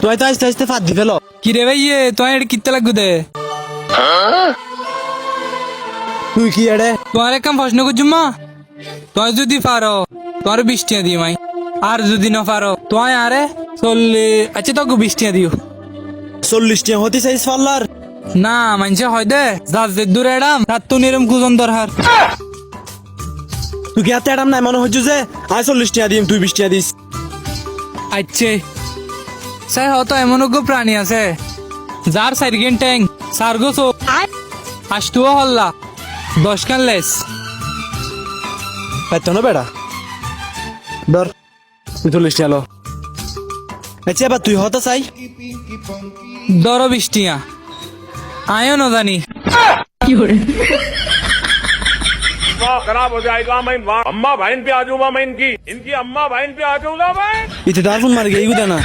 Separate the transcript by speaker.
Speaker 1: তুই তো আস্তে আস্তে ফাঁদ দি ফেলো।
Speaker 2: কি রে ভাইয়ে তুই এটা কিতে লাগু দে
Speaker 1: তুই কি এড়ে
Speaker 2: তোমার এক কাম প্রশ্ন করছুম মা তুই যদি পারো তোমার 20 টাকা দিও মাই আর যদি না পারো তুই আরে 40 আচ্ছা তোকে 20 টাকা দিও
Speaker 1: 40 টিয়া হতে চাইছ পাল্লার?
Speaker 2: না মানছে হয় দে যার যে দূরে এডাম তার তো নিরম কুজন দরকার
Speaker 1: তুই কি হাতে এড়াম নাই মনে হচ্ছে যে আয় 40 টিয়া দিম তুই 20 টিয়া দিস।
Speaker 2: আচ্ছা স্যার হয়তো এমন প্রাণী আছে যার সাইডগেন ট্যাং সার্গো চোখ আসতুও হল্লা 10 খান লেস
Speaker 1: পাইতো না বেড়া ধর 40 টিয়া লো। আচ্ছা এবার তুই হতে চাই
Speaker 2: দরো 20 টাকা আয়ও না জানি
Speaker 3: खराब हो जाएगा मैं अम्मा बहन पे आ जाऊंगा मैं इनकी अम्मा बहन पे आ जाऊंगा मैं
Speaker 1: ইতে দারুন মার গিয়ে না